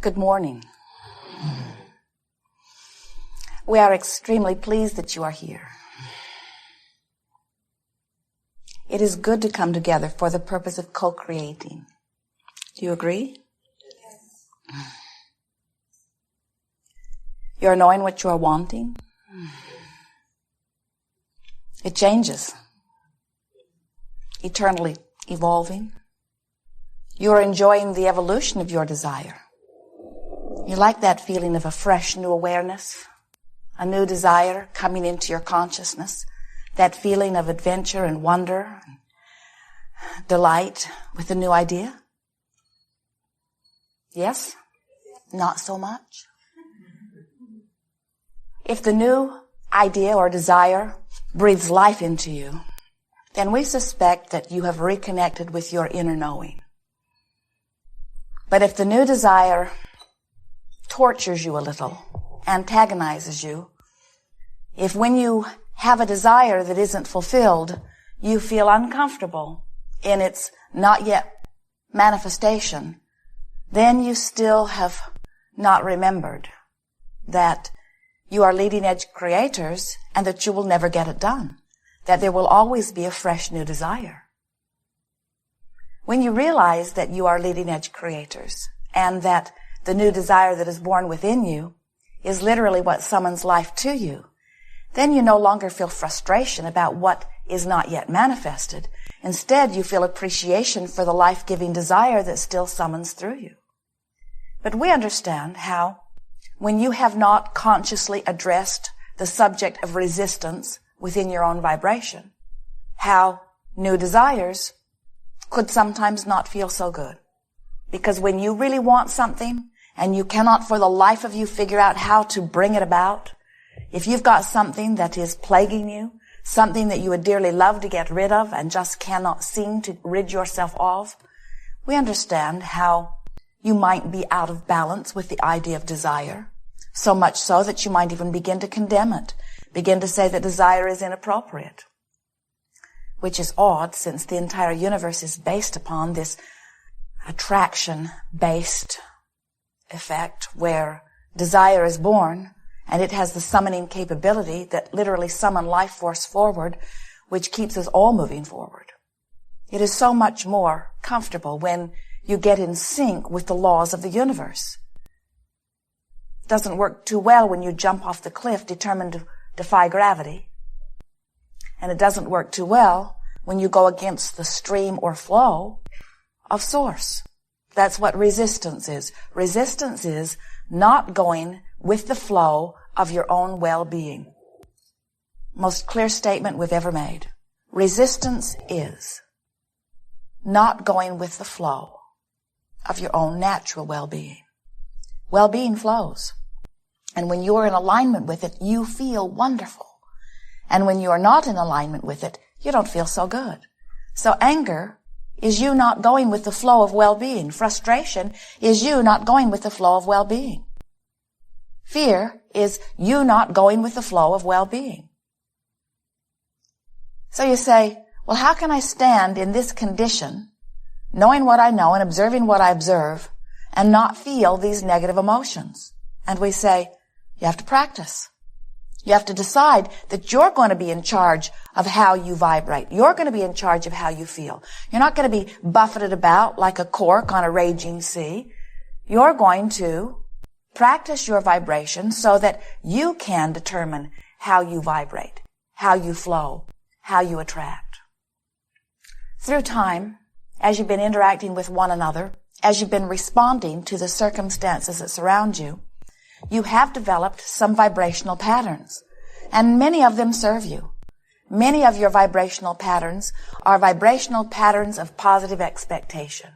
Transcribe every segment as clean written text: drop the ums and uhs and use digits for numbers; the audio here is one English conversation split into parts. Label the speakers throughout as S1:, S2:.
S1: Good morning. We are extremely pleased that you are here. It is good to come together for the purpose of co-creating. Do you agree? Yes. You're knowing what you are wanting. It changes. Eternally evolving. You are enjoying the evolution of your desire. You like that feeling of a fresh new awareness, a new desire coming into your consciousness, that feeling of adventure and wonder, and delight with a new idea? Yes? Not so much? If the new idea or desire breathes life into you, then we suspect that you have reconnected with your inner knowing. But if the new desire tortures you a little, antagonizes you, if when you have a desire that isn't fulfilled, you feel uncomfortable in its not yet manifestation, then you still have not remembered that you are leading edge creators and that you will never get it done, that there will always be a fresh new desire. When you realize that you are leading edge creators and that the new desire that is born within you is literally what summons life to you, then you no longer feel frustration about what is not yet manifested. Instead, you feel appreciation for the life-giving desire that still summons through you. But we understand how, when you have not consciously addressed the subject of resistance within your own vibration, how new desires could sometimes not feel so good. Because when you really want something, and you cannot for the life of you figure out how to bring it about, if you've got something that is plaguing you, something that you would dearly love to get rid of and just cannot seem to rid yourself of, we understand how you might be out of balance with the idea of desire, so much so that you might even begin to condemn it, begin to say that desire is inappropriate, which is odd since the entire universe is based upon this attraction-based effect where desire is born and it has the summoning capability that literally summon life force forward, which keeps us all moving forward. It is so much more comfortable when you get in sync with the laws of the universe. It doesn't work too well when you jump off the cliff determined to defy gravity. And it doesn't work too well when you go against the stream or flow of source. That's what resistance is. Resistance is not going with the flow of your own well-being. Most clear statement we've ever made. Resistance is not going with the flow of your own natural well-being. Well-being flows. And when you are in alignment with it, you feel wonderful. And when you are not in alignment with it, you don't feel so good. So anger is you not going with the flow of well-being. Frustration is you not going with the flow of well-being. Fear is you not going with the flow of well-being. So you say, well, how can I stand in this condition, knowing what I know and observing what I observe, and not feel these negative emotions? And we say, you have to practice. You have to decide that you're going to be in charge of how you vibrate. You're going to be in charge of how you feel. You're not going to be buffeted about like a cork on a raging sea. You're going to practice your vibration so that you can determine how you vibrate, how you flow, how you attract. Through time, as you've been interacting with one another, as you've been responding to the circumstances that surround you, you have developed some vibrational patterns, and many of them serve you. Many of your vibrational patterns are vibrational patterns of positive expectation.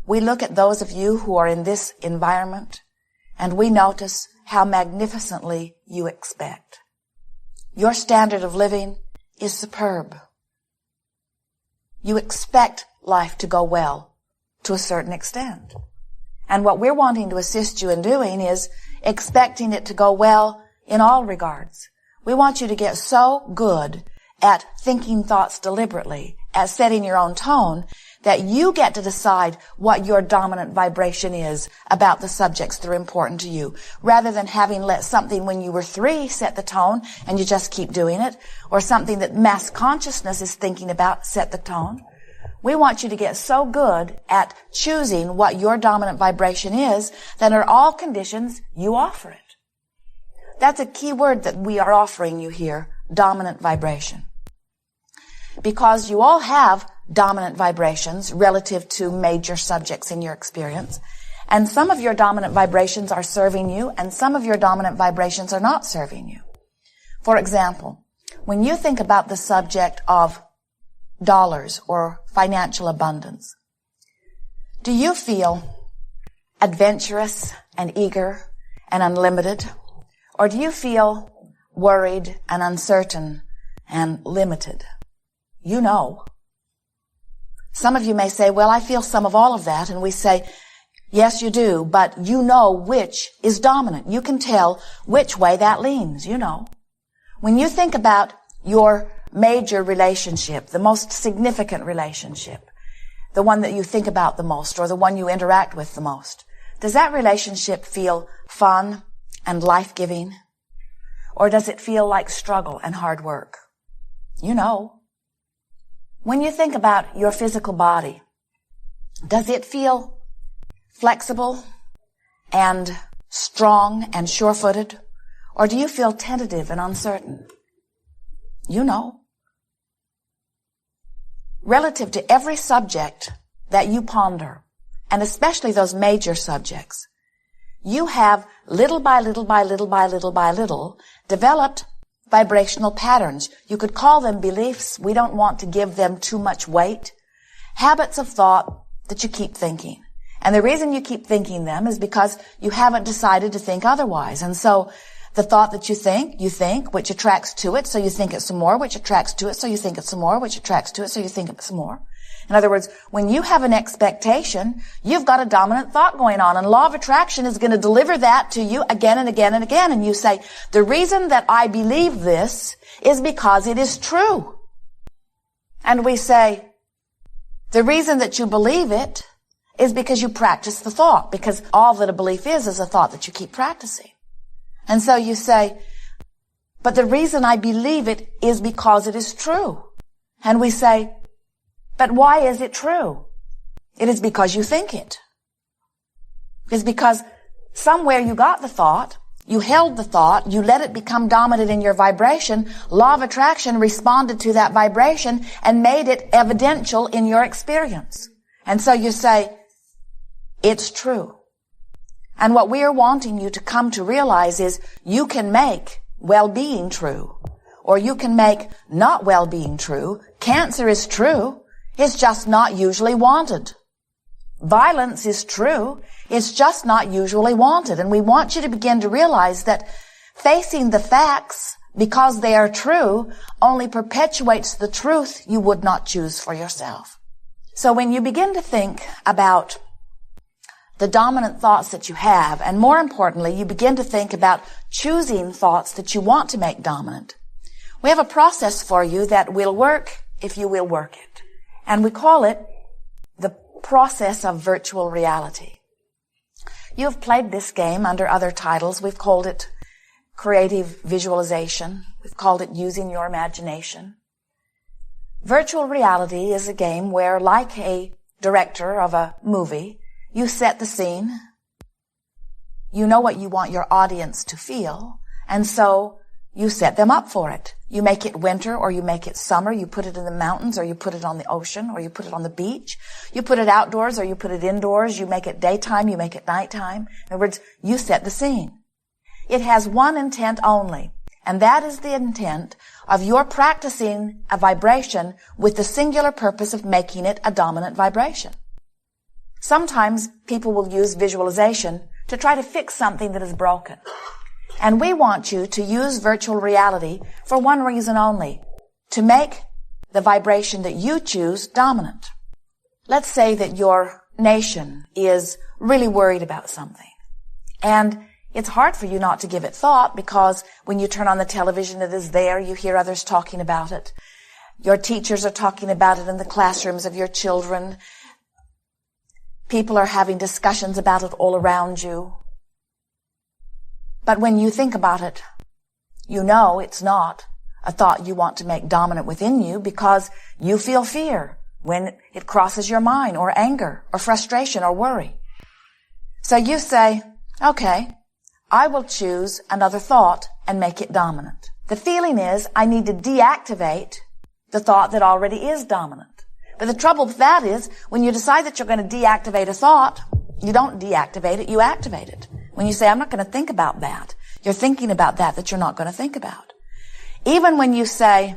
S1: We look at those of you who are in this environment, and we notice how magnificently you expect. Your standard of living is superb. You expect life to go well to a certain extent. And what we're wanting to assist you in doing is expecting it to go well in all regards. We want you to get so good at thinking thoughts deliberately, at setting your own tone, that you get to decide what your dominant vibration is about the subjects that are important to you, rather than having let something when you were 3 set the tone and you just keep doing it, or something that mass consciousness is thinking about set the tone. We want you to get so good at choosing what your dominant vibration is that under all conditions you offer it. That's a key word that we are offering you here, dominant vibration. Because you all have dominant vibrations relative to major subjects in your experience. And some of your dominant vibrations are serving you, and some of your dominant vibrations are not serving you. For example, when you think about the subject of dollars or financial abundance, do you feel adventurous and eager and unlimited? Or do you feel worried and uncertain and limited? You know. Some of you may say, well, I feel some of all of that. And we say, yes, you do, but you know which is dominant. You can tell which way that leans, you know. When you think about your major relationship, the most significant relationship, the one that you think about the most, or the one you interact with the most, does that relationship feel fun and life-giving? Or does it feel like struggle and hard work? You know. When you think about your physical body, does it feel flexible and strong and sure-footed? Or do you feel tentative and uncertain? You know. Relative to every subject that you ponder, and especially those major subjects, you have little by little by little by little by little developed vibrational patterns. You could call them beliefs. We don't want to give them too much weight. Habits of thought that you keep thinking. And the reason you keep thinking them is because you haven't decided to think otherwise. And so the thought that you think, which attracts to it, so you think it some more, which attracts to it, so you think it some more, which attracts to it, so you think it some more. In other words, when you have an expectation, you've got a dominant thought going on, and law of attraction is going to deliver that to you again and again and again. And you say, the reason that I believe this is because it is true. And we say, the reason that you believe it is because you practice the thought, because all that a belief is a thought that you keep practicing. And so you say, but the reason I believe it is because it is true. And we say, but why is it true? It is because you think it. It's because somewhere you got the thought, you held the thought, you let it become dominant in your vibration. Law of attraction responded to that vibration and made it evidential in your experience. And so you say, it's true. And what we are wanting you to come to realize is you can make well-being true, or you can make not well-being true. Cancer is true. It's just not usually wanted. Violence is true. It's just not usually wanted. And we want you to begin to realize that facing the facts because they are true only perpetuates the truth you would not choose for yourself. So when you begin to think about the dominant thoughts that you have, and more importantly, you begin to think about choosing thoughts that you want to make dominant, we have a process for you that will work if you will work it. And we call it the process of virtual reality. You've played this game under other titles. We've called it creative visualization. We've called it using your imagination. Virtual reality is a game where, like a director of a movie, you set the scene. You know what you want your audience to feel, and so you set them up for it. You make it winter or you make it summer. You put it in the mountains or you put it on the ocean or you put it on the beach. You put it outdoors or you put it indoors. You make it daytime, you make it nighttime. In other words, you set the scene. It has one intent only, and that is the intent of your practicing a vibration with the singular purpose of making it a dominant vibration. Sometimes people will use visualization to try to fix something that is broken. And we want you to use virtual reality for one reason only, to make the vibration that you choose dominant. Let's say that your nation is really worried about something. And it's hard for you not to give it thought because when you turn on the television, it is there. You hear others talking about it. Your teachers are talking about it in the classrooms of your children. People are having discussions about it all around you. But when you think about it, you know it's not a thought you want to make dominant within you because you feel fear when it crosses your mind, or anger, or frustration, or worry. So you say, okay, I will choose another thought and make it dominant. The feeling is I need to deactivate the thought that already is dominant. But the trouble with that is when you decide that you're going to deactivate a thought, you don't deactivate it, you activate it. When you say, I'm not going to think about that, you're thinking about that you're not going to think about. Even when you say,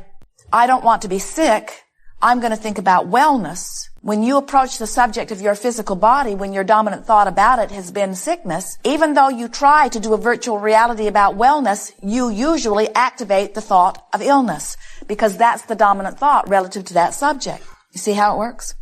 S1: I don't want to be sick, I'm going to think about wellness. When you approach the subject of your physical body, when your dominant thought about it has been sickness, even though you try to do a virtual reality about wellness, you usually activate the thought of illness because that's the dominant thought relative to that subject. You see how it works?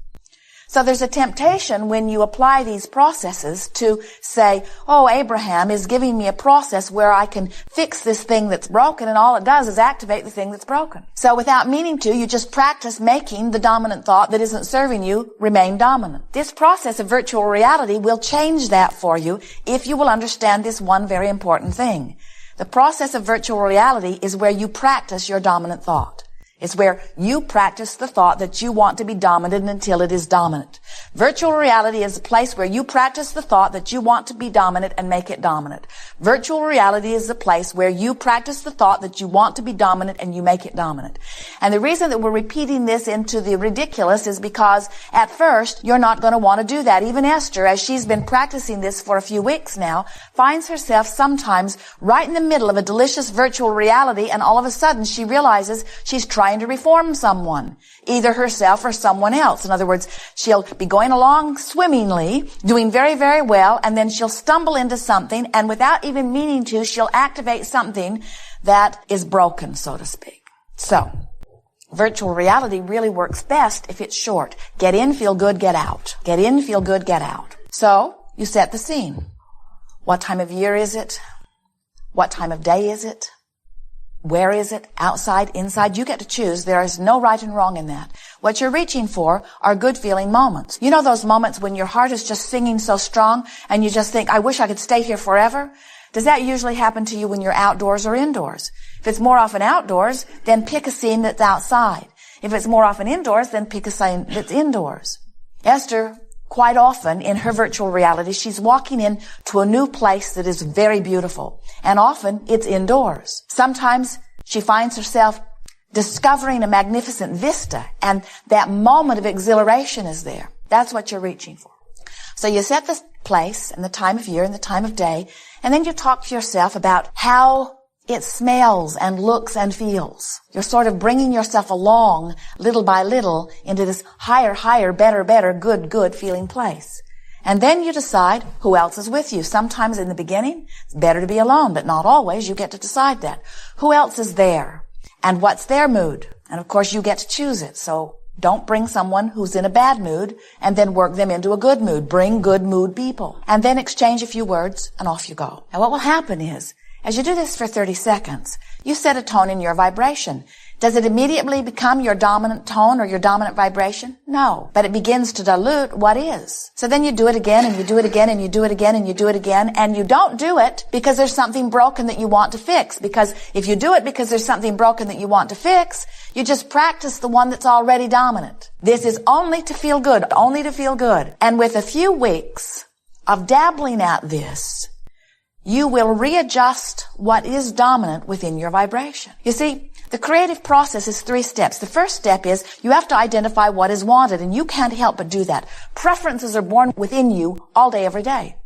S1: So there's a temptation when you apply these processes to say, oh, Abraham is giving me a process where I can fix this thing that's broken, and all it does is activate the thing that's broken. So without meaning to, you just practice making the dominant thought that isn't serving you remain dominant. This process of virtual reality will change that for you if you will understand this one very important thing. The process of virtual reality is where you practice your dominant thought. It's where you practice the thought that you want to be dominant until it is dominant. Virtual reality is a place where you practice the thought that you want to be dominant and make it dominant. Virtual reality is a place where you practice the thought that you want to be dominant and you make it dominant. And the reason that we're repeating this into the ridiculous is because at first you're not going to want to do that. Even Esther, as she's been practicing this for a few weeks now, finds herself sometimes right in the middle of a delicious virtual reality, and all of a sudden she realizes she's trying to reform someone, either herself or someone else. In other words, she'll be going along swimmingly, doing very, very well, and then she'll stumble into something, and without even meaning to, she'll activate something that is broken, so to speak. So, virtual reality really works best if it's short. Get in, feel good, get out. Get in, feel good, get out. So, you set the scene. What time of year is it? What time of day is it? Where is it? Outside, inside? You get to choose. There is no right and wrong in that. What you're reaching for are good feeling moments. You know those moments when your heart is just singing so strong and you just think, I wish I could stay here forever? Does that usually happen to you when you're outdoors or indoors? If it's more often outdoors, then pick a scene that's outside. If it's more often indoors, then pick a scene that's indoors. Esther, quite often in her virtual reality, she's walking into a new place that is very beautiful. And often it's indoors. Sometimes she finds herself discovering a magnificent vista, and that moment of exhilaration is there. That's what you're reaching for. So you set the place and the time of year and the time of day, and then you talk to yourself about how it smells and looks and feels. You're sort of bringing yourself along little by little into this higher, better, good feeling place. And then you decide who else is with you. Sometimes in the beginning, it's better to be alone, but not always. You get to decide that. Who else is there? And what's their mood? And of course, you get to choose it. So don't bring someone who's in a bad mood and then work them into a good mood. Bring good mood people. And then exchange a few words and off you go. Now what will happen is, as you do this for 30 seconds, you set a tone in your vibration. Does it immediately become your dominant tone or your dominant vibration? No. But it begins to dilute what is. So then you do it again, and you do it again, and you do it again, and you do it again, and you don't do it because there's something broken that you want to fix. Because if you do it because there's something broken that you want to fix, you just practice the one that's already dominant. This is only to feel good, only to feel good. And with a few weeks of dabbling at this, you will readjust what is dominant within your vibration. You see, the creative process is 3 steps. The first step is you have to identify what is wanted, and you can't help but do that. Preferences are born within you all day, every day.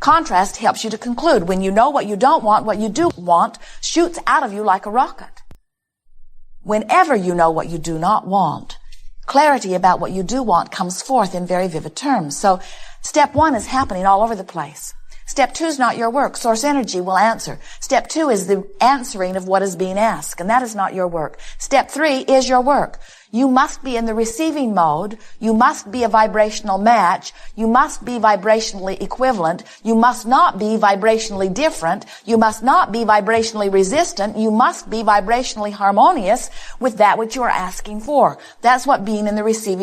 S1: Contrast helps you to conclude. When you know what you don't want, what you do want shoots out of you like a rocket. Whenever you know what you do not want, clarity about what you do want comes forth in very vivid terms. So step 1 is happening all over the place. Step 2 is not your work. Source energy will answer. Step 2 is the answering of what is being asked, and that is not your work. Step 3 is your work. You must be in the receiving mode. You must be a vibrational match. You must be vibrationally equivalent. You must not be vibrationally different. You must not be vibrationally resistant. You must be vibrationally harmonious with that which you are asking for. That's what being in the receiving mode